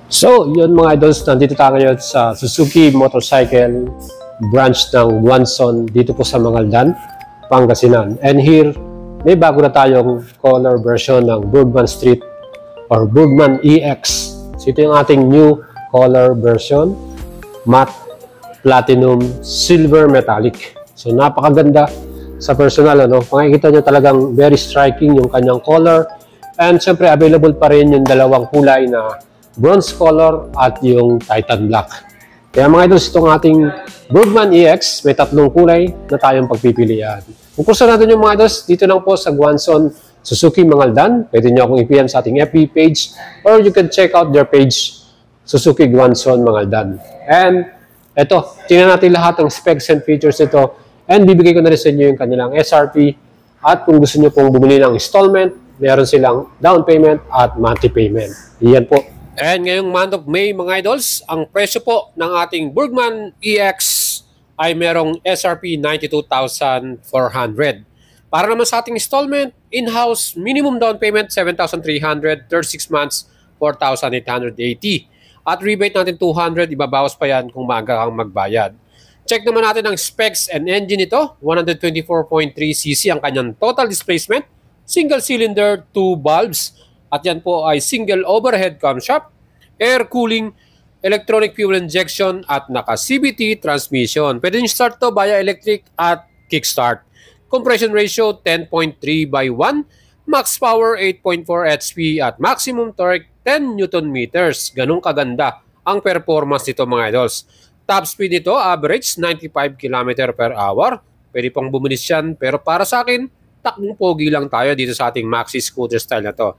So, yun mga idols, nandito tayo ngayon sa Suzuki Motorcycle branch ng Guanzon dito po sa Mangaldan, Pangasinan. And here, may bago na tayong color version ng Burgman Street or Burgman EX. So, ito yung ating new color version, matte, platinum, silver metallic. So, napakaganda sa personal. Makikita nyo talagang very striking yung kanyang color. And syempre, available pa rin yung dalawang kulay na bronze color at yung Titan Black. Kaya mga idols, itong ating Burgman EX, may tatlong kulay na tayong pagpipilian. Kung gusto natin yung mga idols, dito lang po sa Guanzon, Suzuki Mangaldan. Pwede nyo akong i-PM sa ating FB page or you can check out their page, Suzuki Guanzon Mangaldan. And eto, tingnan natin lahat ng specs and features nito and bibigay ko na rin sa inyo yung kanilang SRP at kung gusto nyo pong bumili ng installment, meron silang down payment at monthly payment. Iyan po. And ngayong month of May mga idols, ang presyo po ng ating Burgman EX ay merong SRP 92,400. Para naman sa ating installment, in-house minimum down payment 7,300, 36 months 4,880. At rebate natin 200, ibabawas pa yan kung maaga kang magbayad. Check naman natin ang specs and engine nito, 124.3cc ang kanyang total displacement, single cylinder, 2 valves, at yan po ay single overhead camshaft, air cooling, electronic fuel injection at naka-CVT transmission. Pwede nyo start to via electric at kickstart. Compression ratio 10.3/1, max power 8.4 HP at maximum torque 10 Nm. Ganun kaganda ang performance nito mga idols. Top speed nito average 95 km/h. Pwede pang bumilis yan pero para sa akin, takbong pogi lang tayo dito sa ating maxi scooter style na to.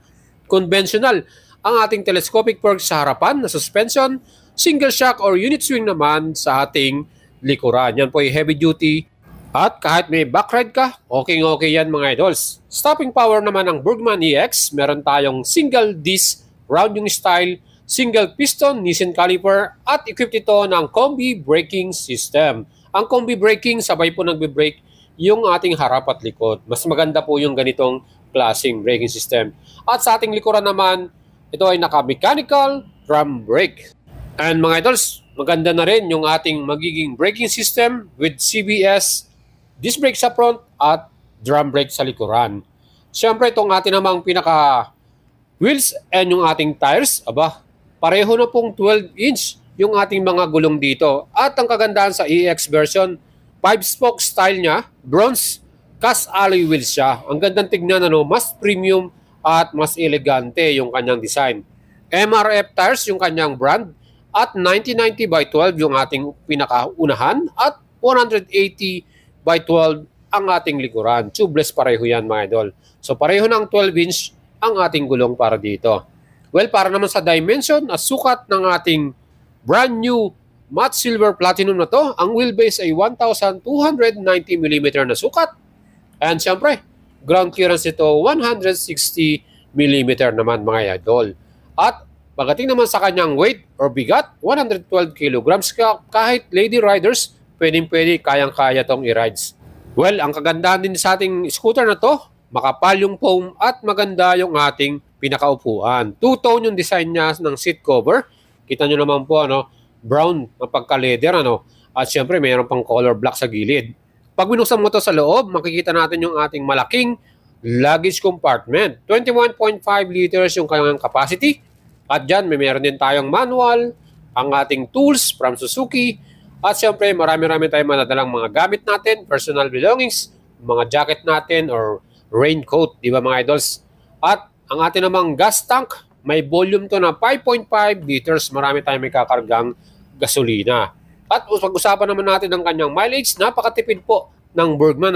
Conventional ang ating telescopic forks sa harapan na suspension, single shock or unit swing naman sa ating likuran. Yan po ay heavy duty at kahit may backride ka, okay yan mga idols. Stopping power naman ng Burgman EX, meron tayong single disc, round yung style, single piston, Nissin caliper at equipped ito ng combi braking system. Ang combi braking, sabay po nagbe-brake yung ating harap at likod. Mas maganda po yung ganitong klaseng braking system. At sa ating likuran naman, ito ay naka-mechanical drum brake. And mga idols, maganda na rin yung ating magiging braking system with CBS, disc brake sa front at drum brake sa likuran. Siyempre, itong ating namang pinaka wheels and yung ating tires, pareho na pong 12-inch yung ating mga gulong dito. At ang kagandahan sa EX version, 5-spoke style niya, bronze, cast alloy wheels siya. Ang gandang tignan, mas premium at mas elegante yung kanyang design. MRF tires yung kanyang brand at 90/12 yung ating pinakaunahan at 180/12 ang ating likuran. Tubeless pareho yan mga idol. So pareho ng 12-inch ang ating gulong para dito. Well, para naman sa dimension, sukat ng ating brand new matte silver platinum na to, ang wheelbase ay 1,290mm na sukat. And syempre, ground clearance ito 160mm naman mga idol. At pagdating naman sa kanyang weight or bigat, 112 kilograms. Kahit lady riders, pwedeng-pwede, kayang-kaya tong i-rides. Well, ang kagandahan din sa ating scooter na to, makapal yung foam at maganda yung ating pinakaupuan. Two-tone yung design niya ng seat cover. Kita nyo naman po, brown na pagka-leather, At syempre, mayroon pang color black sa gilid. Pag binuksan mo to sa loob, makikita natin yung ating malaking luggage compartment. 21.5 liters yung kanyang capacity. At dyan, meron din tayong manual, ang ating tools from Suzuki. At syempre, marami-rami tayong manadalang mga gamit natin, personal belongings, mga jacket natin or raincoat, di ba mga idols? At ang ating namang gas tank, may volume to na 5.5 liters. Marami tayong may kakargang gasolina. At pag-usapan naman natin ang kanyang mileage, napakatipid po ng Burgman,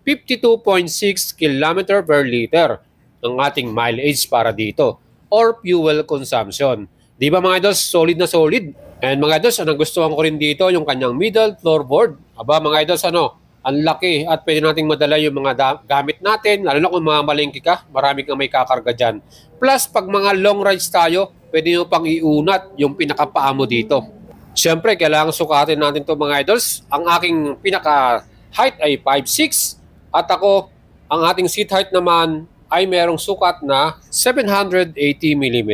52.6 km per liter ang ating mileage para dito or fuel consumption. Di ba mga idols, solid na solid. And mga idols, ang gustuhan ko rin dito yung kanyang middle floorboard. Mga idols, ang laki at pwede nating madala yung mga gamit natin, lalo na kung mga malengke ka, marami kang may kakarga dyan. Plus, pag mga long rides tayo, pwede nyo pang iunat yung pinakapaa mo dito. Siyempre, kailangan sukatin natin to mga idols. Ang aking pinaka-height ay 5'6", at ako, ang ating seat height naman ay merong sukat na 780mm.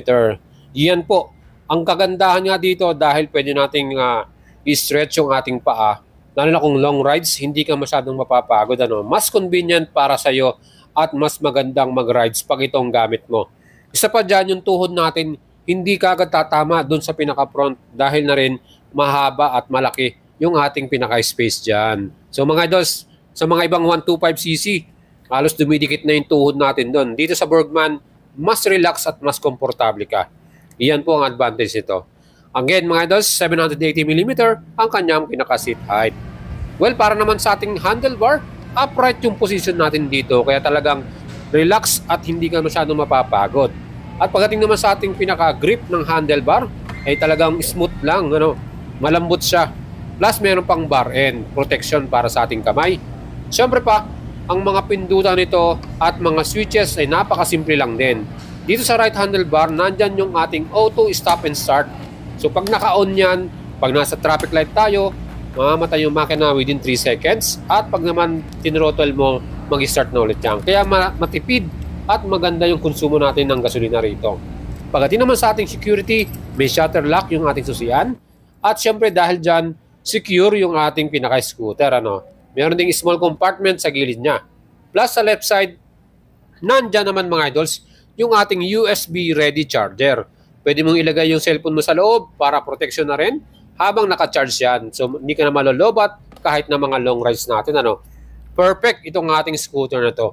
Yan po Ang kagandahan nga dito dahil pwede nating i-stretch yung ating paa, lalo na kung long rides, hindi ka masyadong mapapagod. Mas convenient para sa'yo at mas magandang mag-rides pag itong gamit mo. Isa pa dyan, yung tuhod natin, hindi ka agad tatama doon sa pinaka-front dahil na rin mahaba at malaki yung ating pinaka-space dyan. So mga idols, sa mga ibang 125cc, halos dumidikit na yung tuhod natin doon. Dito sa Burgman, mas relax at mas komportable ka. Iyan po ang advantage nito. Again mga idols, 780mm ang kanyang pinaka-seat height. Well, para naman sa ating handlebar, upright yung position natin dito. Kaya talagang relax at hindi ka masyadong mapapagod. At pagdating naman sa ating pinaka-grip ng handlebar, ay talagang smooth lang. Malambot siya. Plus, meron pang bar and protection para sa ating kamay. Siyempre pa, ang mga pindutan nito at mga switches ay napakasimple lang din. Dito sa right handlebar, nandyan yung ating auto stop and start. So pag naka-on yan, pag nasa traffic light tayo, mamamatay yung makina within 3 seconds. At pag naman tinrottle mo, mag-start na ulit yan. Kaya matipid at maganda yung konsumo natin ng gasolina rito. Pagdating naman sa ating security, may shutter lock yung ating susian. At syempre dahil dyan, secure yung ating pinaka-scooter. Meron ding small compartment sa gilid niya. Plus sa left side, nandyan naman mga idols, yung ating USB ready charger. Pwede mong ilagay yung cellphone mo sa loob para protection na rin habang naka-charge yan. So hindi ka na malolobat kahit na mga long rides natin. Perfect itong ating scooter na to.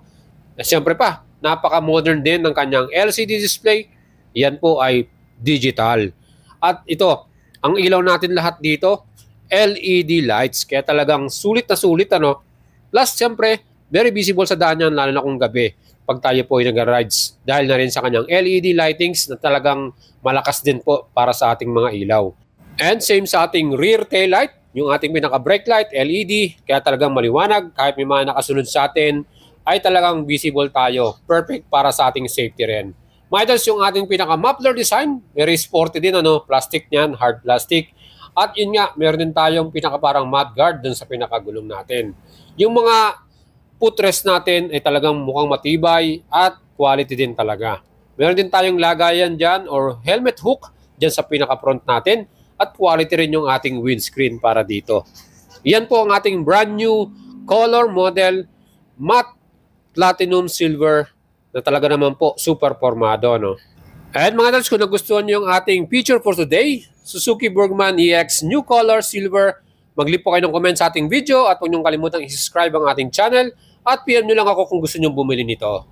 Siyempre pa, napaka-modern din ng kanyang LCD display. Yan po ay digital. At ito, ang ilaw natin lahat dito, LED lights. Kaya talagang sulit na sulit. Plus, siyempre, very visible sa daan yan, lalo na kung gabi pag tayo po ay nag-rides. Dahil na rin sa kanyang LED lightings na talagang malakas din po para sa ating mga ilaw. And same sa ating rear tail light, yung ating pinaka-brake light, LED, kaya talagang maliwanag. Kahit may mga nakasunod sa atin, ay talagang visible tayo. Perfect para sa ating safety rin. Mga idols, yung ating pinaka-muffler design, very sporty din, plastic niyan, hard plastic. At yun nga, meron din tayong pinaka-parang mudguard dun sa pinaka-gulong natin. Yung mga footrest natin ay talagang mukhang matibay at quality din talaga. Meron din tayong lagayan dyan or helmet hook dyan sa pinaka-front natin at quality rin yung ating windscreen para dito. Yan po ang ating brand new color model matte platinum silver na talaga naman po super formado. And mga idols, kung nagustuhan nyo yung ating feature for today, Suzuki Burgman EX New Color Silver, mag-leave po kayo ng comment sa ating video at huwag nyo kalimutang i-subscribe ang ating channel at PM nyo lang ako kung gusto nyo bumili nito.